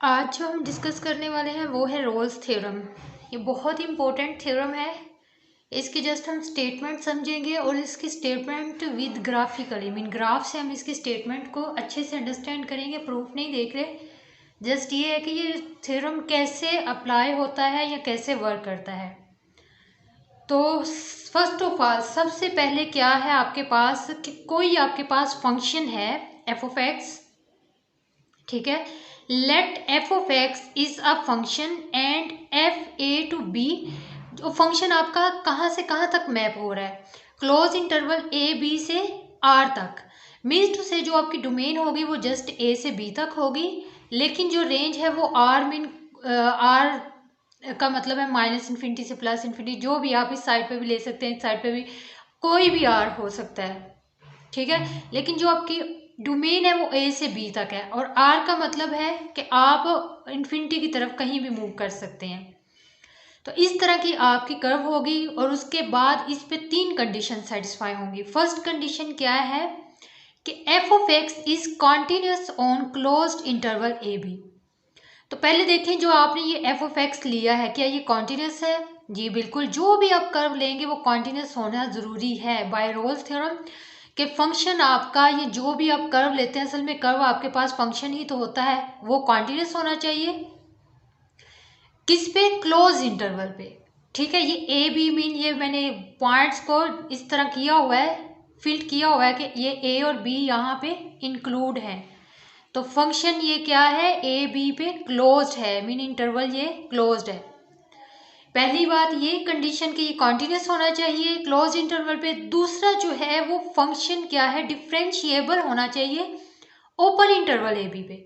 आज जो हम डिस्कस करने वाले हैं वो है रोल्स थ्योरम। ये बहुत ही इम्पोर्टेंट थ्योरम है। इसके जस्ट हम स्टेटमेंट समझेंगे और इसकी statement with graphically mean graph से हम इसकी स्टेटमेंट को अच्छे से अंडरस्टैंड करेंगे। प्रूफ नहीं देख रहे, जस्ट ये है कि ये थ्योरम कैसे अप्लाई होता है या कैसे वर्क करता है। तो फर्स्ट ऑफ ऑल सबसे पहले क्या है आपके पास कि कोई आपके पास फंक्शन है एफ ऑफ एक्स, ठीक है। Let F of x is a function and F A to B. जो फंक्शन आपका कहाँ से कहाँ तक मैप हो रहा है, क्लोज इंटरवल ए बी से आर तक। मीन्स टू से जो आपकी डोमेन होगी वो जस्ट ए से बी तक होगी, लेकिन जो रेंज है वो आर मीन आर का मतलब है माइनस इन्फिनिटी से प्लस इन्फिनिटी। जो भी आप इस साइड पे भी ले सकते हैं, इस साइड पे भी कोई भी आर हो सकता है, ठीक है। लेकिन जो आपकी डोमेन है वो ए से बी तक है और आर का मतलब है कि आप इन्फिनिटी की तरफ कहीं भी मूव कर सकते हैं। तो इस तरह की आपकी कर्व होगी और उसके बाद इस पे तीन कंडीशन सेटिस्फाई होंगी। फर्स्ट कंडीशन क्या है कि F of x is continuous on closed interval A B. तो पहले देखें जो आपने ये एफ ऑफ एक्स लिया है क्या ये कॉन्टिन्यूस है? जी बिल्कुल, जो भी आप कर्व लेंगे वो कॉन्टिन्यूस होना ज़रूरी है बाय रोल्स थ्योरम कि फंक्शन आपका ये जो भी आप कर्व लेते हैं, असल में कर्व आपके पास फंक्शन ही तो होता है, वो कॉन्टिन्यूस होना चाहिए। किस पे? क्लोज इंटरवल पे, ठीक है। ये ए बी मीन ये मैंने पॉइंट्स को इस तरह किया हुआ है, फिल्ड किया हुआ है कि ये ए और बी यहाँ पे इंक्लूड है। तो फंक्शन ये क्या है, ए बी पे क्लोज्ड है, मीन इंटरवल ये क्लोज्ड है। पहली बात ये कंडीशन कि ये कॉन्टिन्यूस होना चाहिए क्लोज इंटरवल पे। दूसरा जो है वो फंक्शन क्या है, डिफरेंशिएबल होना चाहिए ओपन इंटरवल ए बी पे।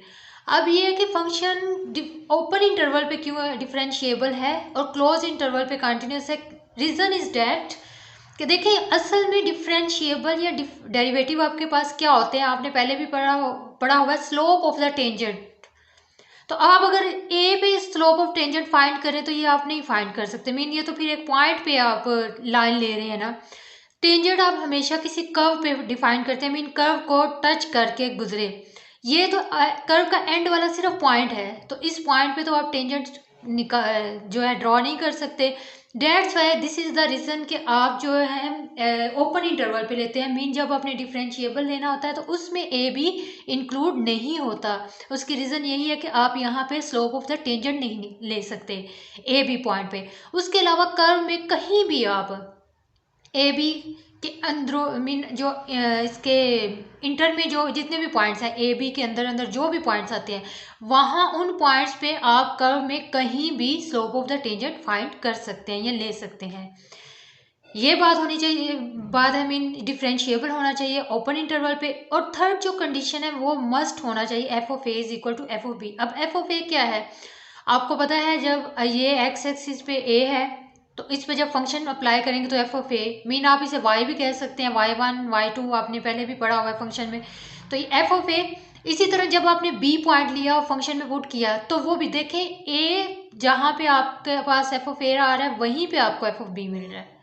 अब ये है कि फंक्शन ओपन इंटरवल पे क्यों डिफरेंशिएबल है और क्लोज इंटरवल पे कॉन्टिन्यूस है? रीजन इज डैट कि देखिए असल में डिफरेंशिएबल या डेरिवेटिव आपके पास क्या होते हैं, आपने पहले भी पढ़ा हुआ है, स्लोप ऑफ द टेंजेंट। तो आप अगर ए पे स्लोप ऑफ टेंजेंट फाइंड करें तो ये आप नहीं फाइंड कर सकते, मीन ये तो फिर एक पॉइंट पे आप लाइन ले रहे हैं ना। टेंजेंट आप हमेशा किसी कर्व पे डिफाइन करते हैं, मीन कर्व को टच करके गुजरे। ये तो कर्व का एंड वाला सिर्फ पॉइंट है, तो इस पॉइंट पे तो आप टेंजेंट जो है ड्रॉ नहीं कर सकते। That's why this is the reason कि आप जो है ओपन इंटरवल पे लेते हैं, मीन जब आपने डिफरेंशिएबल लेना होता है तो उसमें ए बी इंक्लूड नहीं होता। उसकी रीज़न यही है कि आप यहाँ पे स्लोप ऑफ द टेंजेंट नहीं ले सकते ए बी पॉइंट पे। उसके अलावा कर्व में कहीं भी आप ए बी के अंदरों मीन जो इसके इंटर में जो जितने भी पॉइंट्स हैं ए बी के अंदर अंदर जो भी पॉइंट्स आते हैं, वहाँ उन पॉइंट्स पे आप कर्व में कहीं भी slope of the tangent find कर सकते हैं या ले सकते हैं। ये बात होनी चाहिए, बात है मीन डिफरेंशिएबल होना चाहिए ओपन इंटरवल पे। और थर्ड जो कंडीशन है वो मस्ट होना चाहिए f of a is equal to f of b. अब एफ ऑफ ए क्या है आपको पता है, जब ये एक्स एक्सिस पे ए है तो इस पे जब फंक्शन अप्लाई करेंगे तो एफ ऑफ ए मीन आप इसे वाई भी कह सकते हैं, वाई वन वाई टू आपने पहले भी पढ़ा हुआ है फंक्शन में। तो ये एफ ऑफ ए, इसी तरह जब आपने बी पॉइंट लिया और फंक्शन में पुट किया तो वो भी देखें ए जहाँ पे आपके पास एफ ऑफ ए आ रहा है वहीं पे आपको एफ ऑफ बी मिल रहा है।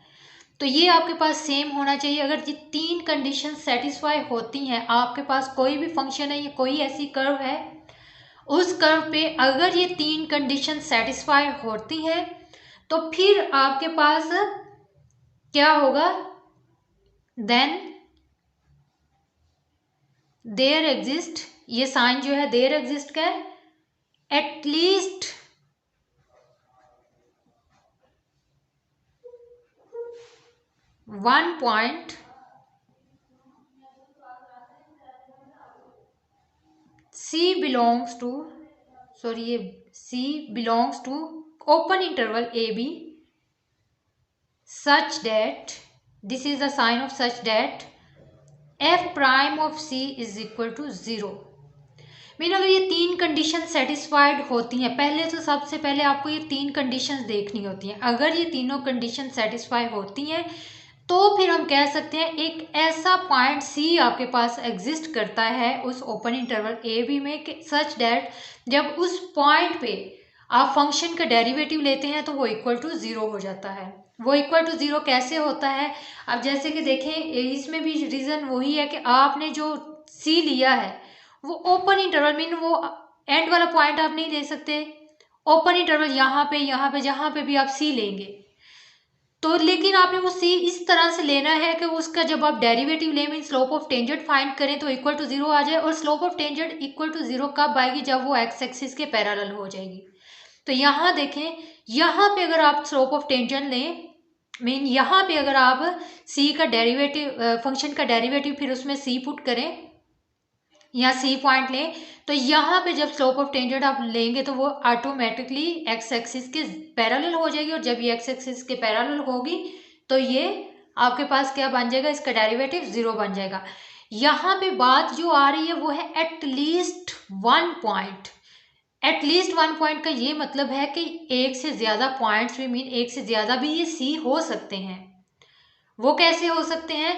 तो ये आपके पास सेम होना चाहिए। अगर ये तीन कंडीशन सेटिस्फाई होती हैं, आपके पास कोई भी फंक्शन है या कोई ऐसी कर्व है, उस कर्व पे अगर ये तीन कंडीशन सेटिस्फाई होती हैं तो फिर आपके पास क्या होगा, देन देयर एग्जिस्ट, ये साइन जो है देयर एग्जिस्ट का है at least one point C belongs to, sorry ये C belongs to open interval AB such that, this is the sign of such that f prime of C is equal to 0। Mean अगर ये तीन condition satisfied होती हैं, पहले तो सबसे पहले आपको ये तीन कंडीशंस देखनी होती हैं। अगर ये तीनों कंडीशन सेटिस्फाई होती हैं तो फिर हम कह सकते हैं एक ऐसा पॉइंट सी आपके पास एग्जिस्ट करता है उस ओपन इंटरवल ए बी में कि सच डैट जब उस पॉइंट पे आप फंक्शन का डेरिवेटिव लेते हैं तो वो इक्वल टू 0 हो जाता है। वो इक्वल टू 0 कैसे होता है, अब जैसे कि देखें इसमें भी रीज़न वही है कि आपने जो सी लिया है वो ओपन इंटरवल मीन वो एंड वाला पॉइंट आप नहीं ले सकते। ओपन इंटरवल यहाँ पे जहाँ पे भी आप सी लेंगे तो, लेकिन आपने वो सी इस तरह से लेना है कि उसका जब आप डेरिवेटिव ले mean slope of tangent find करें तो इक्वल टू 0 आ जाए। और slope of tangent equal to 0 कब आएगी? जब वो एक्स एक्सिस के पैरेलल हो जाएगी। तो यहाँ देखें, यहाँ पे अगर आप स्लोप ऑफ टेंजेंट लें मीन यहाँ पे अगर आप सी का डेरिवेटिव फंक्शन का डेरिवेटिव फिर उसमें सी पुट करें या सी पॉइंट लें तो यहाँ पे जब स्लोप ऑफ टेंजेंट आप लेंगे तो वो ऑटोमेटिकली एक्स एक्सिस के पैरेलल हो जाएगी। और जब ये एक्स एक्सिस के पैरेलल होगी तो ये आपके पास क्या बन जाएगा? इसका डेरिवेटिव 0 बन जाएगा। यहाँ पे बात जो आ रही है वो है एटलीस्ट 1 पॉइंट। एटलीस्ट 1 पॉइंट का ये मतलब है कि एक से ज़्यादा पॉइंट्स भी मीन एक से ज़्यादा भी ये सी हो सकते हैं। वो कैसे हो सकते हैं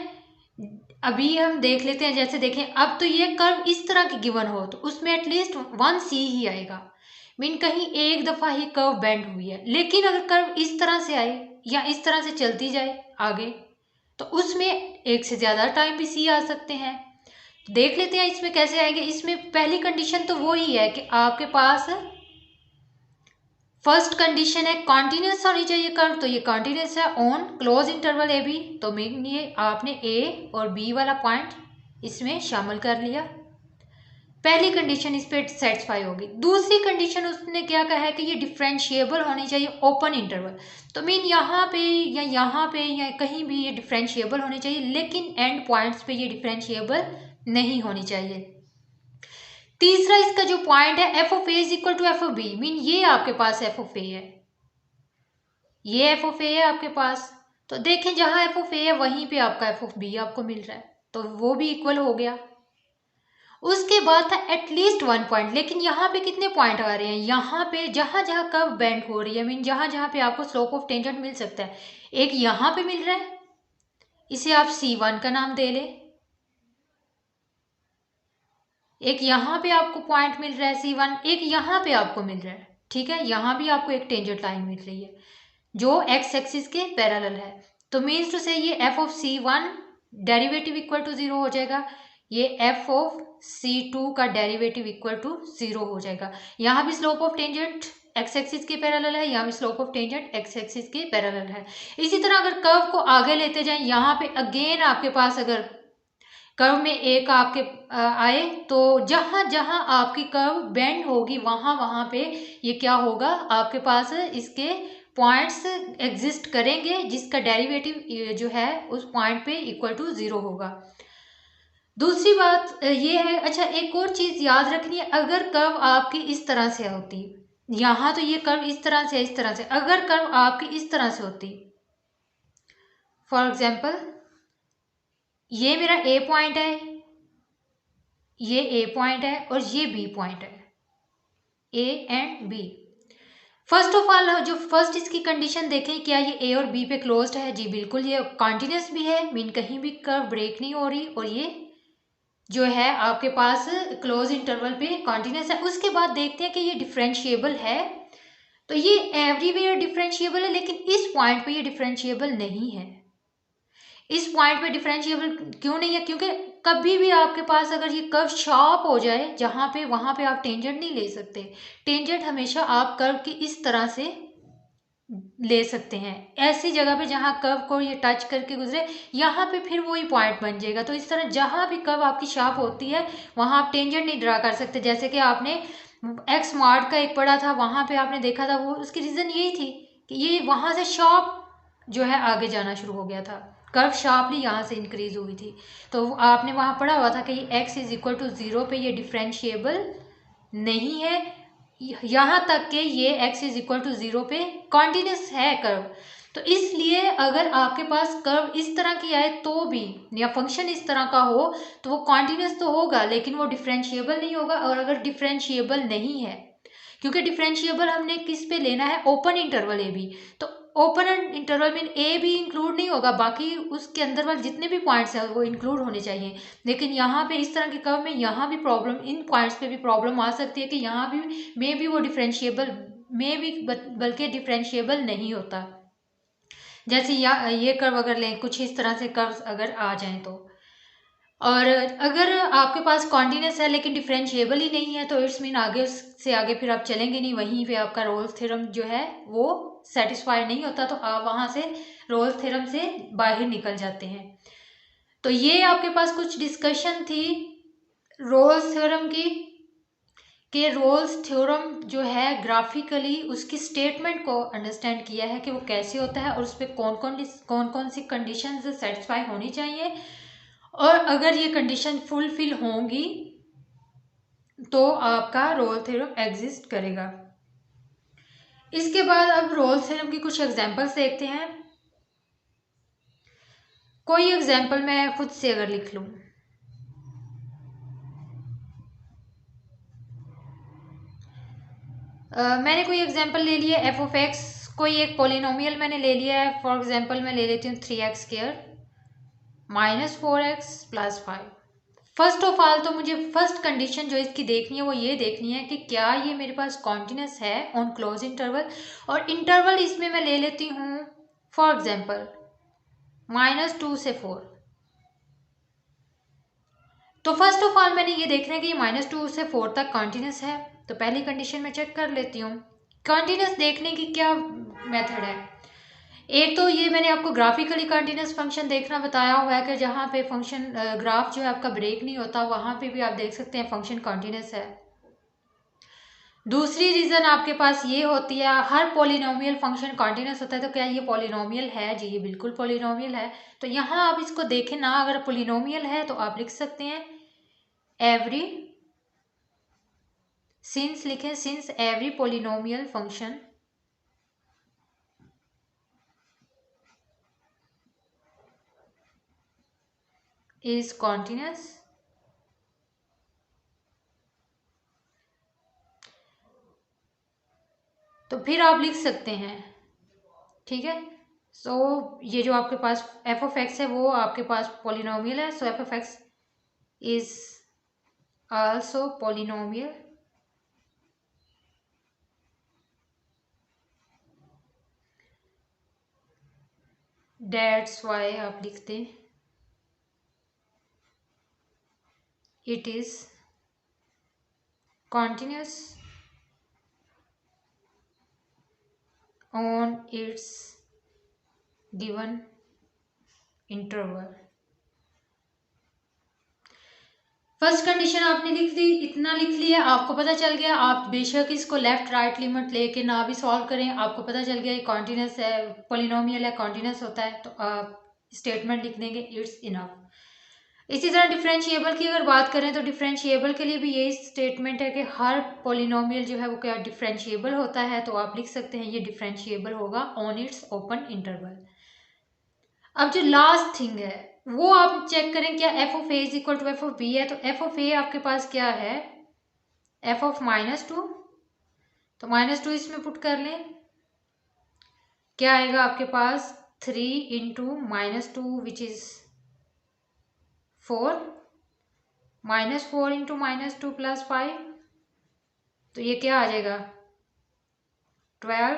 अभी हम देख लेते हैं। जैसे देखें, अब तो ये कर्व इस तरह की गिवन हो तो उसमें एटलीस्ट 1 सी ही आएगा। मीन कहीं एक दफ़ा ही कर्व बेंड हुई है। लेकिन अगर कर्व इस तरह से आए या इस तरह से चलती जाए आगे तो उसमें एक से ज़्यादा टाइम भी सी आ सकते हैं। देख लेते हैं इसमें कैसे आएंगे। इसमें पहली कंडीशन तो वो ही है कि आपके पास फर्स्ट कंडीशन है कॉन्टिन्यूस होनी चाहिए कर्व, तो ये कॉन्टिन्यूस है on close interval A B. तो मीन ये आपने ए और बी वाला पॉइंट इसमें शामिल कर लिया। पहली कंडीशन इस पे सेटिस्फाई होगी। दूसरी कंडीशन उसने क्या कहा है कि ये डिफरेंशिएबल होनी चाहिए ओपन इंटरवल। तो मीन यहाँ पे या कहीं भी ये डिफरेंशिएबल होनी चाहिए, लेकिन एंड पॉइंट्स पे ये डिफरेंशिएबल नहीं होनी चाहिए। तीसरा इसका जो पॉइंट है F of a is equal to f of b. Mean ये आपके पास एफ ऑफ ए है, ये एफ ऑफ ए है आपके पास। तो देखें जहां एफ ऑफ ए है वहीं पे आपका एफ ऑफ बी आपको मिल रहा है, तो वो भी इक्वल हो गया। उसके बाद था एटलीस्ट 1 पॉइंट। लेकिन यहाँ पे कितने पॉइंट आ रहे हैं? यहाँ पे जहां जहां कर्व बेंड हो रही है मीन जहां जहां पे आपको स्लोप ऑफ टेंजेंट मिल सकता है, एक यहाँ पे मिल रहा है, इसे आप C1 का नाम दे ले। एक यहाँ पे आपको पॉइंट मिल रहा है C1, एक यहाँ पे आपको मिल रहा है, ठीक है। यहाँ भी आपको एक टेंजेंट लाइन मिल रही है जो एक्स एक्सिस के पैरेलल है। तो मीन्स टू से ये f of C1 derivative equal to 0 हो जाएगा, ये एफ ऑफ C2 का डेरिवेटिव इक्वल टू 0 हो जाएगा। यहाँ भी slope of tangent x axis के पैरेलल है, यहाँ भी slope of tangent x axis के पैरेलल है। इसी तरह अगर कर्व को आगे लेते जाएं, यहाँ पे अगेन आपके पास अगर कर्व में एक आपके आए तो जहां जहां आपकी कर्व बेंड होगी वहां वहां पे ये क्या होगा? आपके पास इसके पॉइंट्स एग्जिस्ट करेंगे जिसका डेरिवेटिव जो है उस पॉइंट पे इक्वल टू 0 होगा। दूसरी बात ये है, अच्छा एक और चीज याद रखनी है, अगर कर्व आपकी इस तरह से होती, यहाँ तो ये कर्व इस तरह से, अगर कर्व आपकी इस तरह से होती, फॉर एग्जाम्पल ये मेरा ए पॉइंट है, ये ए पॉइंट है और ये बी पॉइंट है, a and b. First of all जो फर्स्ट इसकी कंडीशन देखें, क्या ये ए और बी पे क्लोज्ड है? जी बिल्कुल, ये कॉन्टिन्यूस भी है, मीन कहीं भी कर्व ब्रेक नहीं हो रही, और ये जो है आपके पास क्लोज इंटरवल पे कॉन्टिन्यूस है। उसके बाद देखते हैं कि ये डिफरेंशिएबल है, तो ये एवरीवेयर डिफरेंशिएबल है, लेकिन इस पॉइंट पे ये डिफरेंशिएबल नहीं है। इस पॉइंट पे डिफरेंशिएबल क्यों नहीं है? क्योंकि कभी भी आपके पास अगर ये कर्व शार्प हो जाए जहाँ पे, वहाँ पे आप टेंजेंट नहीं ले सकते। टेंजेंट हमेशा आप कर्व की इस तरह से ले सकते हैं, ऐसी जगह पे जहाँ कर्व को ये टच करके गुजरे, यहाँ पे फिर वही पॉइंट बन जाएगा। तो इस तरह जहाँ भी कर्व आपकी शार्प होती है वहाँ आप टेंजेंट नहीं ड्रा कर सकते। जैसे कि आपने एक्स मार्ट का एक पढ़ा था, वहाँ पे आपने देखा था, वो उसकी रीज़न यही थी कि ये वहाँ से शार्प जो है आगे जाना शुरू हो गया था, कर्व शार्पली यहाँ से इंक्रीज हुई थी। तो आपने वहाँ पढ़ा हुआ था कि एक्स इज इक्वल टू 0 पे ये डिफरेंशिएबल नहीं है, यहाँ तक कि ये एक्स इज इक्वल टू 0 पे कॉन्टिन्यूस है कर्व। तो इसलिए अगर आपके पास कर्व इस तरह की आए तो भी, या फंक्शन इस तरह का हो, तो वो कॉन्टिन्यूस तो होगा लेकिन वो डिफरेंशिएबल नहीं होगा। और अगर डिफरेंशिएबल नहीं है, क्योंकि डिफरेंशिएबल हमने किस पे लेना है? Open interval A B. तो ओपन इंटरवल में ए भी इंक्लूड नहीं होगा, बाकी उसके अंदर वाले जितने भी पॉइंट्स हैं वो इंक्लूड होने चाहिए। लेकिन यहाँ पे इस तरह के कर्व में यहाँ भी प्रॉब्लम, इन पॉइंट्स पे भी प्रॉब्लम आ सकती है कि यहाँ भी में भी वो डिफरेंशिएबल में भी बल्कि डिफरेंशिएबल नहीं होता। जैसे ये कर्व अगर लें, कुछ इस तरह से कर्व अगर आ जाएं, तो और अगर आपके पास कॉन्टिन्यूस है लेकिन डिफरेंशिएबल ही नहीं है तो इट्स मीन आगे से आगे फिर आप चलेंगे नहीं, वहीं पे आपका रोल्स थ्योरम जो है वो सेटिस्फाइड नहीं होता, तो आप वहाँ से रोल्स थ्योरम से बाहर निकल जाते हैं। तो ये आपके पास कुछ डिस्कशन थी रोल्स थ्योरम की, कि रोल्स थ्योरम जो है ग्राफिकली उसकी स्टेटमेंट को अंडरस्टैंड किया है कि वो कैसे होता है और उस पर कौन कौन सी कंडीशन सेटिस्फाई होनी चाहिए, और अगर ये कंडीशन फुलफिल होंगी तो आपका रोल थ्योरम एग्जिस्ट करेगा। इसके बाद अब रोल थ्योरम की कुछ एग्जांपल्स देखते हैं। कोई एग्जांपल मैं खुद से अगर लिख लूं, मैंने कोई एग्जांपल ले लिया एफ ऑफ एक्स, कोई एक पॉलिनोमियल मैंने ले लिया है, फॉर एग्जांपल मैं ले लेती हूँ 3x² minus 4x plus 5। First of all तो मुझे फर्स्ट कंडीशन जो इसकी देखनी है वो ये देखनी है कि क्या ये मेरे पास कॉन्टिन्यूस है ऑन क्लोज इंटरवल, और इंटरवल इसमें मैं ले लेती हूँ फॉर एग्जांपल -2 से 4। तो फर्स्ट ऑफ ऑल मैंने ये देखना है कि ये -2 से 4 तक कॉन्टिन्यूस है, तो पहली कंडीशन मैं चेक कर लेती हूँ। कॉन्टिन्यूस देखने की क्या मेथड है, एक तो ये मैंने आपको ग्राफिकली कंटिन्यूस फंक्शन देखना बताया हुआ है कि जहाँ पे फंक्शन ग्राफ जो है आपका ब्रेक नहीं होता, वहाँ पे भी आप देख सकते हैं फंक्शन कंटिन्यूस है। दूसरी रीज़न आपके पास ये होती है हर पॉलिनोमियल फंक्शन कंटिन्यूस होता है, तो क्या ये पॉलिनोमियल है? जी ये बिल्कुल पॉलिनोमियल है। तो यहाँ आप इसको देखें ना, अगर पॉलिनोमियल है तो आप लिख सकते हैं एवरी, सिंस लिखें, since every polynomial function is continuous, तो फिर आप लिख सकते हैं, ठीक है। सो ये जो आपके पास एफ ऑफ एक्स है वो आपके पास पॉलिनोमियल है, so f of x is also polynomial that's why आप लिखते it is continuous on its given interval। First condition आपने लिख दी, इतना लिख लिया, आपको पता चल गया। आप बेशक इसको लेफ्ट राइट लिमिट लेके ना भी सॉल्व करें, आपको पता चल गया ये कॉन्टिन्यूस है, पॉलिनोमियल है, कॉन्टिन्यूस होता है, तो आप स्टेटमेंट लिख देंगे, इट्स इनफ। इसी तरह डिफरेंशिएबल की अगर बात करें तो डिफरेंशिएबल के लिए भी यही स्टेटमेंट है कि हर पॉलिनोमियल जो है वो क्या डिफरेंशिएबल होता है, तो आप लिख सकते हैं ये डिफरेंशिएबल होगा ऑन इट्स ओपन इंटरवल। अब जो लास्ट थिंग है वो आप चेक करें, क्या f of a is equal to f of b है, तो एफ ऑफ ए आपके पास क्या है, एफ ऑफ -2, तो -2 इसमें पुट कर लें, क्या आएगा आपके पास 3 into -2 which is 4, -4 into -2 plus 5, तो ये क्या आ जाएगा 12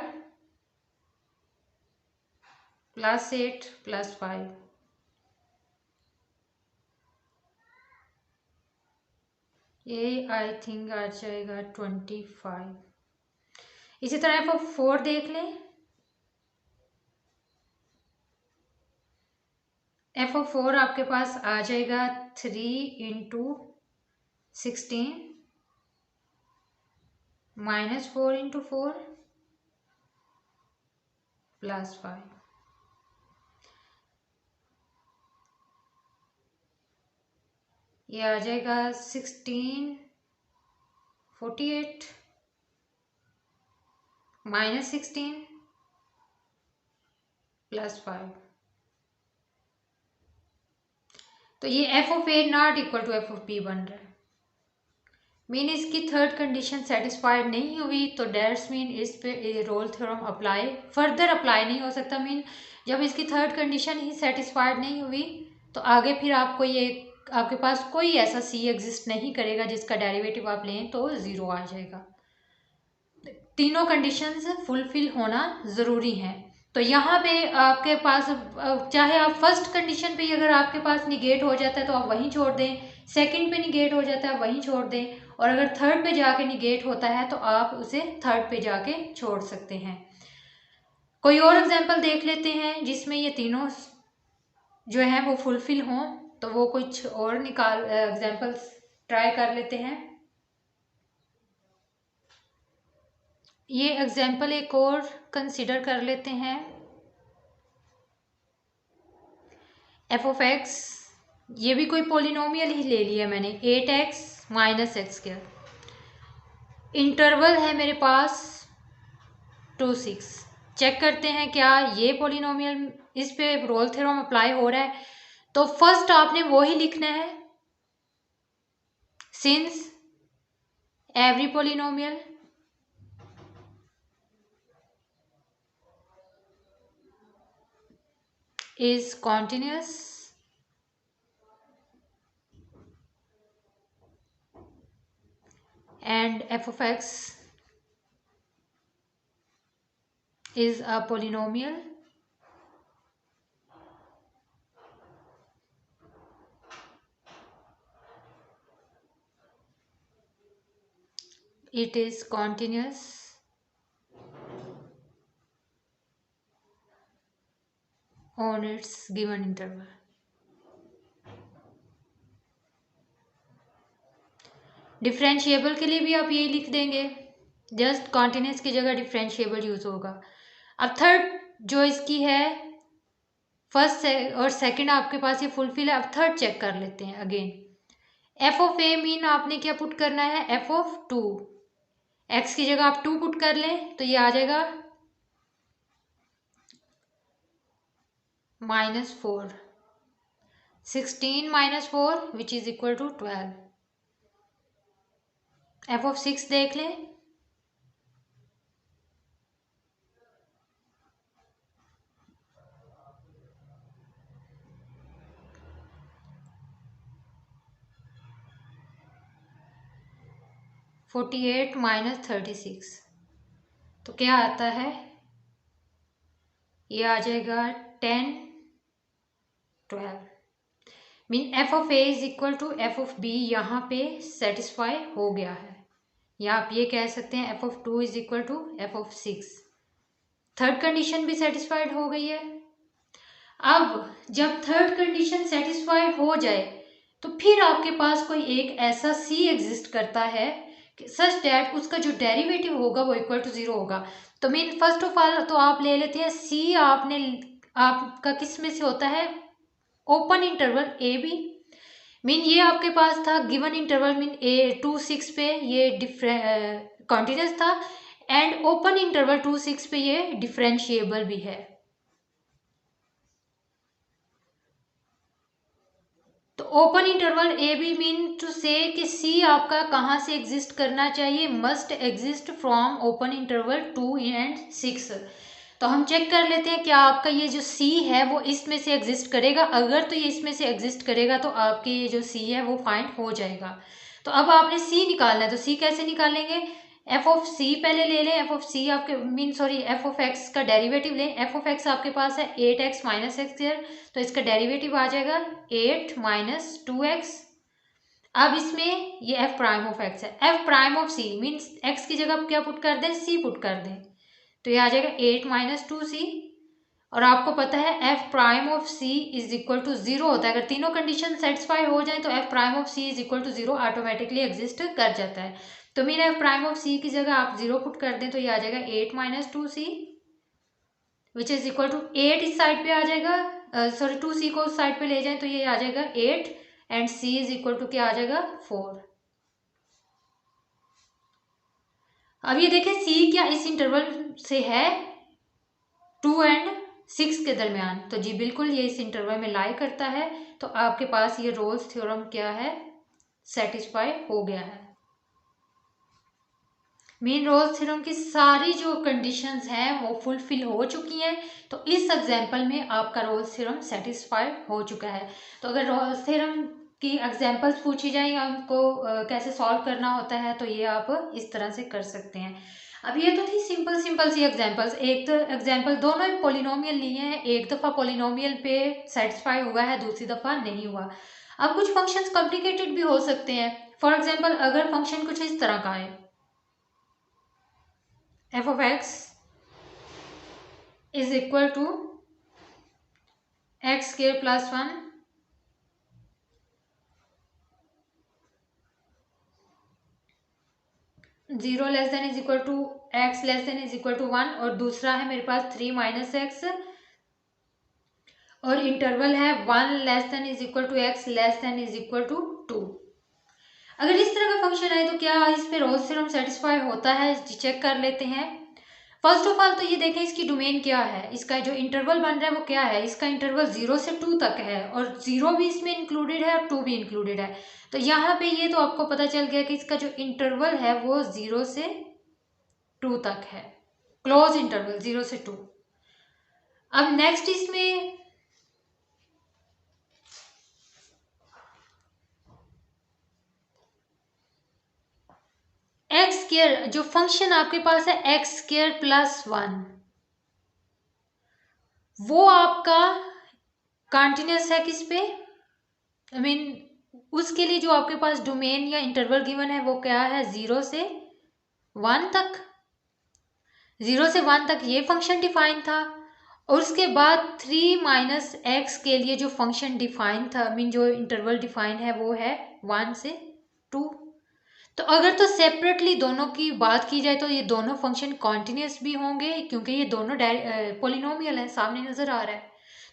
प्लस 8 प्लस 5, ये आई थिंक आ जाएगा 25। इसी तरह एफ ऑफ 4 देख लें, एफ ऑफ 4 आपके पास आ जाएगा 3 इंटू 16 -4 इंटू 4 प्लस 5, ये आ जाएगा 1648 -16 प्लस 5, तो ये f of a not equal to f of b बन रहा है। मीन इसकी थर्ड कंडीशन सेटिस्फाइड नहीं हुई, तो डेट्स मीन इस पे Rolle theorem apply further apply नहीं हो सकता। मीन जब इसकी थर्ड कंडीशन ही सेटिस्फाइड नहीं हुई तो आगे फिर आपको ये आपके पास कोई ऐसा सी एग्जिस्ट नहीं करेगा जिसका डेरिवेटिव आप लें तो 0 आ जाएगा। तीनों कंडीशंस फुलफिल होना ज़रूरी है। तो यहाँ पे आपके पास चाहे आप फर्स्ट कंडीशन पे अगर आपके पास निगेट हो जाता है तो आप वहीं छोड़ दें, सेकंड पे निगेट हो जाता है वहीं छोड़ दें, और अगर थर्ड पे जाके निगेट होता है तो आप उसे थर्ड पे जाके छोड़ सकते हैं। कोई और एग्जांपल देख लेते हैं जिसमें ये तीनों जो है वो फुलफिल हों, तो वो कुछ और एग्जांपल्स ट्राई कर लेते हैं। ये एग्जांपल एक और कंसिडर कर लेते हैं। एफ ऑफ एक्स, ये भी कोई पोलिनोमियल ही ले लिया मैंने, 8x minus x square, interval है मेरे पास 2 6। चेक करते हैं क्या ये पोलिनोमियल, इस पे रोल थ्योरम अप्लाई हो रहा है। तो फर्स्ट आपने वो ही लिखना है, since every polynomial is continuous and f of x is a polynomial it is continuous on its given interval। Differentiable के लिए भी आप यही लिख देंगे, जस्ट कॉन्टिन्यूस की जगह डिफरेंशिएबल यूज होगा। अब थर्ड जो इसकी है, फर्स्ट और सेकंड आपके पास ये फुलफिल है। अब थर्ड चेक कर लेते हैं again. F of A mean आपने क्या पुट करना है, एफ ऑफ 2, एक्स की जगह आप 2 पुट कर लें तो ये आ जाएगा -4, 16 - 4 which is equal to 12। F of 6 देख लें, -48 - 36, तो क्या आता है, ये आ जाएगा 10 12। Mean f of a is equal to f of b यहाँ पे सेटिस्फाई हो गया है, या आप ये कह सकते हैं f of 2 is equal to f of 6। Third condition भी सेटिस्फाइड हो गई है। अब जब थर्ड कंडीशन सेटिस्फाइड हो जाए तो फिर आपके पास कोई एक ऐसा सी एग्जिस्ट करता है सच दैट उसका जो डेरिवेटिव होगा वो इक्वल टू 0 होगा। तो मीन फर्स्ट ऑफ ऑल तो आप ले लेते हैं सी, आपका किस में से होता है, open interval A B. Mean ये आपके पास था गिवन इंटरवल, मीन ए 2 6 पे ये कॉन्टिन्यूस था, एंड ओपन इंटरवल 2 6 पे ये डिफरेंशिएबल भी है। तो open interval A B mean to say कि सी आपका कहाँ से एग्जिस्ट करना चाहिए, must exist from open interval 2 and 6। तो हम चेक कर लेते हैं क्या आपका ये जो सी है वो इसमें से एग्जिस्ट करेगा। अगर तो ये इसमें से एग्जिस्ट करेगा तो आपके ये जो सी है वो फाइंड हो जाएगा। तो अब आपने सी निकालना है, तो सी कैसे निकालेंगे, एफ ऑफ सी पहले ले लें। एफ ऑफ सी आपके एफ ऑफ एक्स का डेरिवेटिव लें। एफ ऑफ एक्स आपके पास है 8x माइनस एक्स स्क्वायर, तो इसका डेरिवेटिव आ जाएगा 8 - 2x। अब इसमें ये एफ प्राइम ऑफ एक्स है, f prime of c means x की जगह क्या पुट कर दें, सी पुट कर दें, तो ये आ जाएगा 8 - 2c। और आपको पता है f prime of c is equal to 0 होता है। अगर तीनों कंडीशन सेटिस्फाई हो जाए तो f prime of c is equal to 0 automatically exist कर जाता है। तो मेरा एफ प्राइम ऑफ सी की जगह आप 0 पुट कर दें तो ये आ जाएगा 8 - 2c which is equal to 8 इस साइड पे आ जाएगा, सॉरी 2c को उस साइड पे ले जाएं तो ये आ जाएगा 8 and c is equal to क्या आ जाएगा 4। अब ये देखें c क्या इस इंटरवल से है 2 एंड 6 के दरमियान, तो जी बिल्कुल ये इस इंटरवल में लाई करता है। तो आपके पास ये रोल्स थ्योरम क्या है, सेटिस्फाई हो गया है। मीन रोल्स थ्योरम की सारी जो कंडीशंस हैं वो फुलफिल हो चुकी हैं। तो इस एग्जांपल में आपका रोल्स थ्योरम सेटिस्फाई हो चुका है। तो अगर रोल्स थ्योरम की एग्जाम्पल्स पूछी जाए या उनको कैसे सॉल्व करना होता है, तो ये आप इस तरह से कर सकते हैं। अब ये तो थी सिंपल सिंपल सी एग्जांपल्स। एक तो एग्जांपल दोनों पॉलिनोमियल लिए हैं, एक दफ़ा पॉलिनोमियल पे सेटिस्फाई हुआ है, दूसरी दफ़ा नहीं हुआ। अब कुछ फंक्शंस कॉम्प्लिकेटेड भी हो सकते हैं। फॉर एग्जांपल अगर फंक्शन कुछ इस तरह का है, F of x is equal to x square plus 1 0 less than is equal to x less than is equal to 1, और दूसरा है मेरे पास 3 माइनस एक्स, और इंटरवल है 1 less than is equal to x less than is equal to 2। अगर इस तरह का फंक्शन आए तो क्या इस पे रोल्स थ्योरम सेटिस्फाई होता है, चेक कर लेते हैं। फर्स्ट ऑफ ऑल तो ये देखें इसकी डोमेन क्या है, इसका जो इंटरवल बन रहा है वो क्या है। इसका इंटरवल 0 से 2 तक है, और 0 भी इसमें इंक्लूडेड है और 2 भी इंक्लूडेड है। तो यहाँ पे ये तो आपको पता चल गया कि इसका जो इंटरवल है वो 0 से 2 तक है, क्लोज इंटरवल 0 से 2। अब नेक्स्ट इसमें एक्स स्क्वायर, जो फंक्शन आपके पास है एक्स स्क्वायर प्लस 1, वो आपका कॉन्टिन्यूस है किस पे, आई मीन उसके लिए जो आपके पास डोमेन या इंटरवल गिवन है वो क्या है, 0 से 1 तक। 0 से 1 तक ये फंक्शन डिफाइन था, और उसके बाद 3 माइनस एक्स के लिए जो फंक्शन डिफाइन था, मीन जो इंटरवल डिफाइन है वो है 1 से 2। तो अगर तो सेपरेटली दोनों की बात की जाए तो ये दोनों फंक्शन कॉन्टिन्यूस भी होंगे, क्योंकि ये दोनों पॉलिनोमियल है, सामने नजर आ रहा है।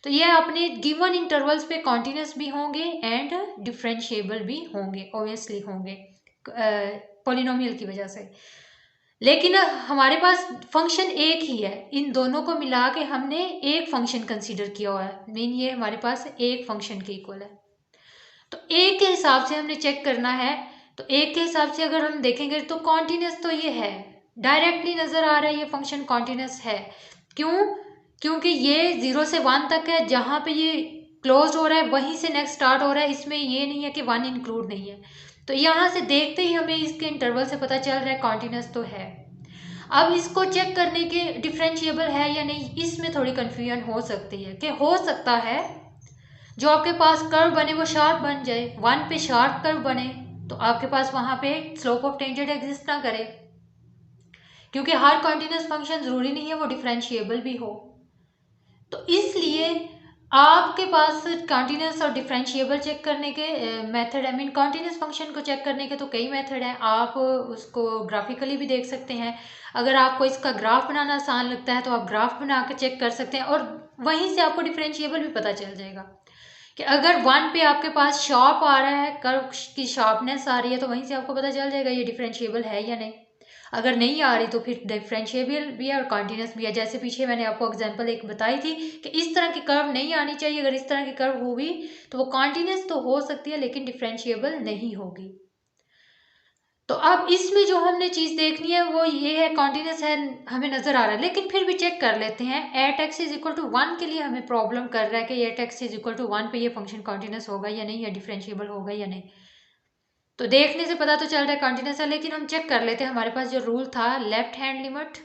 तो ये अपने गिवन इंटरवल्स पे कॉन्टिन्यूस भी होंगे एंड डिफरेंशिएबल भी होंगे, ऑब्वियसली होंगे पॉलिनोमियल की वजह से। लेकिन हमारे पास फंक्शन एक ही है, इन दोनों को मिला के हमने एक फंक्शन कंसीडर किया हुआ है, मीन ये हमारे पास एक फंक्शन के इक्वल है। तो एक के हिसाब से हमने चेक करना है। तो एक के हिसाब से अगर हम देखेंगे तो कॉन्टिन्यूस तो ये है, डायरेक्टली नजर आ रहा है ये फंक्शन कॉन्टिन्यूस है। क्यों? क्योंकि ये 0 से 1 तक है, जहाँ पे ये क्लोज हो रहा है वहीं से नेक्स्ट स्टार्ट हो रहा है, इसमें ये नहीं है कि 1 इंक्लूड नहीं है। तो यहाँ से देखते ही हमें इसके इंटरवल से पता चल रहा है कॉन्टिन्यूस तो है। अब इसको चेक करने के डिफरेंशिएबल है या नहीं, इसमें थोड़ी कन्फ्यूजन हो सकती है। कि हो सकता है जो आपके पास कर्व बने वो शार्प बन जाए, 1 पे शार्प कर्व बने तो आपके पास वहां पे स्लोप ऑफ टेंजेंट एग्जिस्ट ना करे, क्योंकि हर कॉन्टिन्यूस फंक्शन जरूरी नहीं है वो डिफरेंशिएबल भी हो। तो इसलिए आपके पास कॉन्टिन्यूस और डिफरेंशिएबल चेक करने के मेथड है। मीन कॉन्टिन्यूस फंक्शन को चेक करने के तो कई मेथड हैं, आप उसको ग्राफिकली भी देख सकते हैं। अगर आपको इसका ग्राफ बनाना आसान लगता है तो आप ग्राफ बना के चेक कर सकते हैं, और वहीं से आपको डिफरेंशिएबल भी पता चल जाएगा कि अगर 1 पे आपके पास शार्प आ रहा है, कर्व की शार्पनेस आ रही है, तो वहीं से आपको पता चल जाएगा ये डिफरेंशिएबल है या नहीं। अगर नहीं आ रही तो फिर डिफरेंशिएबल भी है और कॉन्टिन्यूस भी है। जैसे पीछे मैंने आपको एग्जांपल एक बताई थी कि इस तरह की कर्व नहीं आनी चाहिए, अगर इस तरह की कर्व होगी तो वो कॉन्टिन्यूस तो हो सकती है लेकिन डिफरेंशिएबल नहीं होगी। तो अब इसमें जो हमने चीज देखनी है वो ये है, कॉन्टिन्यूस है हमें नजर आ रहा है, लेकिन फिर भी चेक कर लेते हैं। At x is equal to 1 के लिए हमें प्रॉब्लम कर रहा है कि at x is equal to 1 पे ये फंक्शन कॉन्टिन्यूस होगा या नहीं, या डिफरेंशिएबल होगा या नहीं। तो देखने से पता तो चल रहा है कॉन्टिन्यूस है, लेकिन हम चेक कर लेते हैं। हमारे पास जो रूल था left hand limit,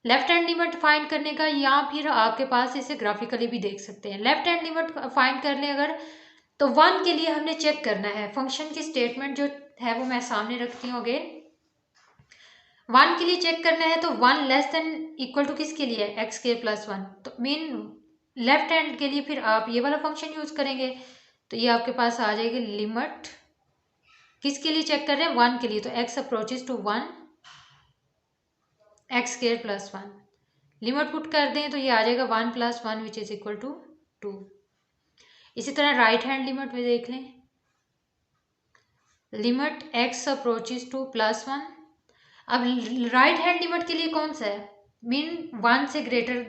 left hand limit find करने का, या फिर आपके पास इसे ग्राफिकली भी देख सकते हैं। लेफ्ट हैंड लिमिट फाइंड कर लें अगर, तो 1 के लिए हमने चेक करना है। फंक्शन की स्टेटमेंट जो है वो मैं सामने रखती हूँ अगेन। 1 के लिए चेक करना है तो 1 लेस देन इक्वल टू किसके लिए, एक्स के प्लस 1। तो मीन लेफ्ट हैंड के लिए फिर आप ये वाला फंक्शन यूज करेंगे, तो ये आपके पास आ जाएगी लिमिट, किसके लिए चेक कर रहे हैं, 1 के लिए, तो x approaches to 1 x square plus 1। Limit put कर दें तो ये आ जाएगा 1 plus 1 which is equal to 2। इसी तरह राइट हैंड लिमिट में देख लें, limit x approaches to plus 1। अब राइट हैंड लिमिट के लिए कौन सा है, मीन 1 से ग्रेटर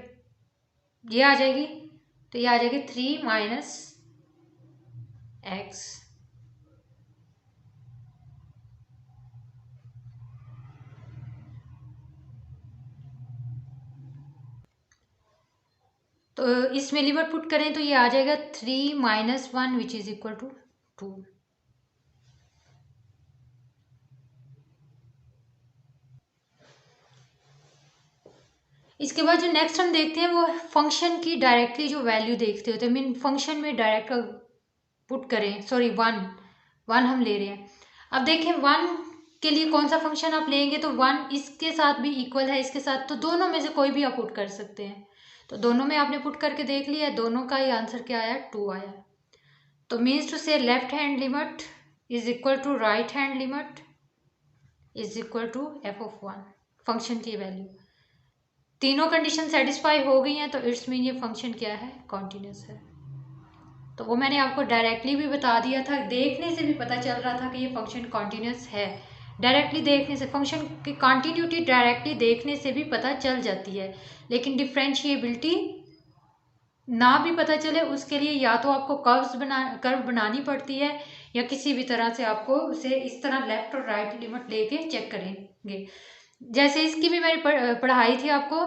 ये आ जाएगी, तो ये आ जाएगी 3 माइनस एक्स। तो इसमें लिमिट पुट करें तो ये आ जाएगा 3 minus 1 which is equal to 2। इसके बाद जो नेक्स्ट हम देखते हैं वो फंक्शन की डायरेक्टली जो वैल्यू देखते होते हैं, मीन फंक्शन में डायरेक्ट पुट करें, सॉरी वन हम ले रहे हैं। अब देखें 1 के लिए कौन सा फंक्शन आप लेंगे, तो 1 इसके साथ भी इक्वल है इसके साथ, तो दोनों में से कोई भी आप पुट कर सकते हैं। तो दोनों में आपने पुट करके देख लिया, दोनों का ही आंसर क्या आया, 2 आया। तो means to say left hand limit is equal to right hand limit is equal to f(1), function की वैल्यू। तीनों कंडीशन सेटिस्फाई हो गई हैं, तो इट्स मीन ये फंक्शन क्या है, कॉन्टिन्यूस है। तो वो मैंने आपको डायरेक्टली भी बता दिया था, देखने से भी पता चल रहा था कि ये फंक्शन कॉन्टिन्यूस है। डायरेक्टली देखने से, फंक्शन की कॉन्टिन्यूटी डायरेक्टली देखने से भी पता चल जाती है, लेकिन डिफरेंशिएबिलिटी ना भी पता चले उसके लिए या तो आपको कर्व बनानी पड़ती है, या किसी भी तरह से आपको उसे इस तरह लेफ्ट और राइट लिमिट लेके चेक करेंगे। जैसे इसकी भी मैंने पढ़ाई थी आपको,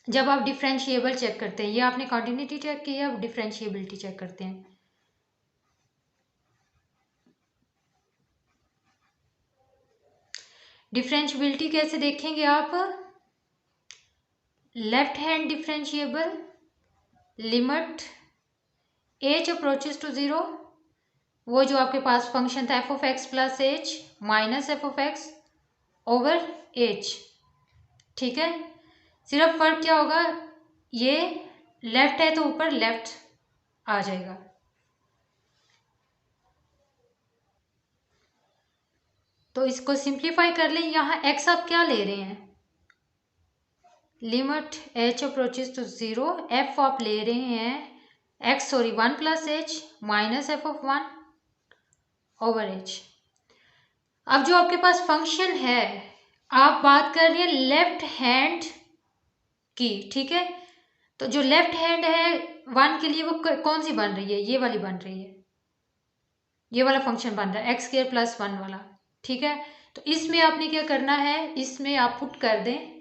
जब आप डिफरेंशिएबल चेक करते हैं, ये आपने कॉन्टिन्यूटी चेक की है, अब डिफरेंशिएबिलिटी चेक करते हैं। डिफरेंशिएबिलिटी कैसे देखेंगे आप, left hand differentiable limit h approaches to 0, वो जो आपके पास फंक्शन था f(x) plus h minus f(x) over h, ठीक है। सिर्फ फर्क क्या होगा, ये लेफ्ट है तो ऊपर लेफ्ट आ जाएगा। तो इसको सिंप्लीफाई कर लें, यहाँ x आप क्या ले रहे हैं, limit h approaches to 0, f आप ले रहे हैं 1 plus h minus f(1) over h। अब जो आपके पास फंक्शन है, आप बात कर रही है लेफ्ट हैंड की, ठीक है। तो जो लेफ्ट हैंड है 1 के लिए वो कौन सी बन रही है, ये वाली बन रही है, ये वाला फंक्शन बन रहा है x² प्लस 1 वाला, ठीक है। तो इसमें आपने क्या करना है, इसमें आप पुट कर दें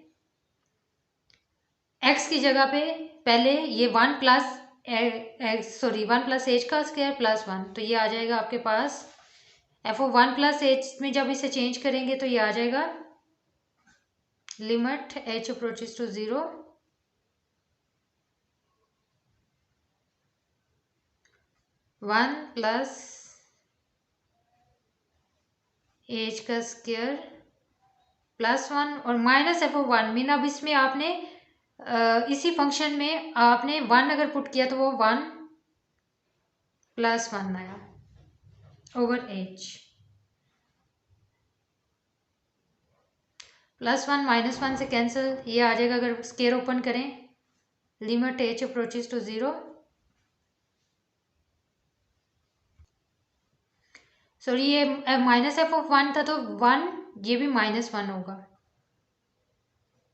x की जगह पे पहले ये 1 प्लस h का स्क्वायर प्लस 1, तो ये आ जाएगा आपके पास f(1) प्लस h में जब इसे चेंज करेंगे तो ये आ जाएगा limit h approaches to 0 1 plus h का स्क्वायर प्लस 1 और माइनस f(1), मीन अब इसमें आपने इसी फंक्शन में आपने 1 अगर पुट किया तो वो 1 प्लस 1 आया ओवर h, प्लस 1 माइनस 1 से कैंसिल, ये आ जाएगा अगर स्क्वायर ओपन करें, limit h approaches to 0, sorry ये माइनस f(1) था तो 1, ये भी -1 होगा,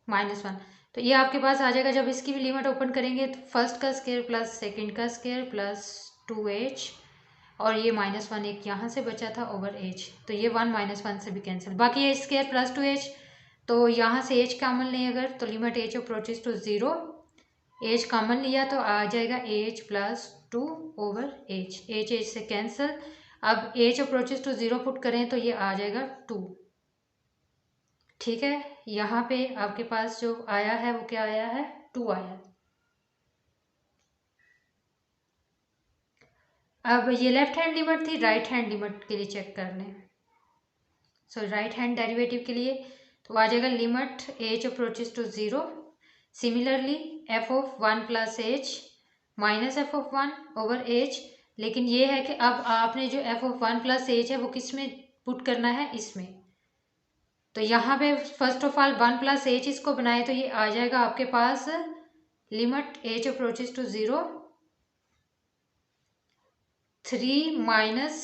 -1। तो ये आपके पास आ जाएगा, जब इसकी भी लिमिट ओपन करेंगे तो फर्स्ट का स्क्वायर प्लस सेकंड का स्क्वायर प्लस 2h, और ये -1 एक यहाँ से बचा था ओवर h, तो ये 1 -1 से भी कैंसिल, बाकी ये स्क्वायर प्लस 2h, तो यहाँ से h कॉमन लें अगर, तो limit h approaches to 0, h common लिया तो आ जाएगा h प्लस 2 ओवर h से कैंसिल। अब h अप्रोचेस टू 0 पुट करें तो ये आ जाएगा 2, ठीक है। यहाँ पे आपके पास जो आया है वो क्या आया है, 2 आया। अब ये लेफ्ट हैंड लिमिट थी, राइट हैंड लिमिट के लिए चेक कर लें, सो राइट हैंड डेरिवेटिव के लिए तो आ जाएगा limit h approaches to 0, similarly f(1) plus h minus f(1) over h, लेकिन ये है कि अब आपने जो f(1) प्लस h है वो किस में पुट करना है, इसमें। तो यहाँ पे first of all 1 plus h इसको बनाए तो ये आ जाएगा आपके पास limit h approaches to 0, 3 minus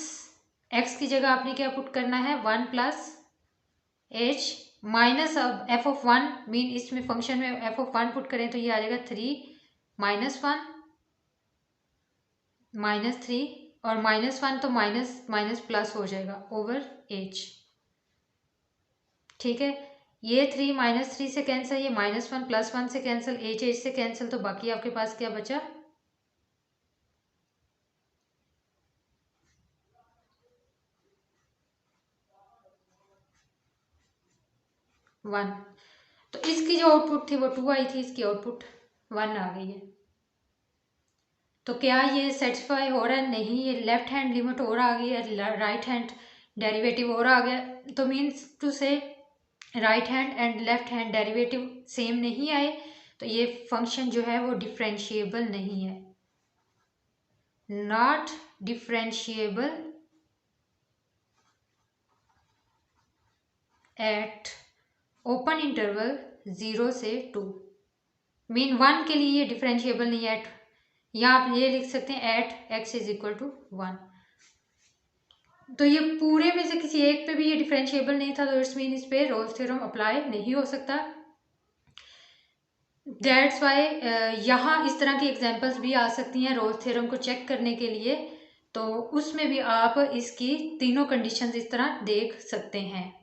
x की जगह आपने क्या पुट करना है, 1 प्लस h माइनस, अब f(1) मीन इसमें फंक्शन में f(1) पुट करें तो ये आ जाएगा 3 -1 -3, और -1 तो माइनस माइनस प्लस हो जाएगा ओवर h, ठीक है। ये 3 -3 से कैंसिल, ये -1 प्लस 1 से कैंसिल, h से कैंसिल, तो बाकी आपके पास क्या बचा, 1। तो इसकी जो आउटपुट थी वो 2 आई थी, इसकी आउटपुट 1 आ गई है। तो क्या ये सेटिस्फाई हो रहा है? नहीं, ये लेफ्ट हैंड लिमिट और आ गई है, राइट हैंड डेरिवेटिव और आ गया। तो मीन्स टू से right hand and left hand derivative same नहीं आए, तो ये फंक्शन जो है वो डिफरेंशिएबल नहीं है, not differentiable eight open interval 0 से 2। मीन 1 के लिए ये डिफरेंशिएबल नहीं है, या आप ये लिख सकते हैं at x is equal to 1। तो ये पूरे में से किसी एक पे भी ये डिफरेंशिएबल नहीं था, तो इट्स मीन इस पे रोल्स थ्योरम अप्लाई नहीं हो सकता। दैट्स वाई यहाँ इस तरह की एग्जांपल्स भी आ सकती हैं रोल्स थ्योरम को चेक करने के लिए, तो उसमें भी आप इसकी तीनों कंडीशंस इस तरह देख सकते हैं।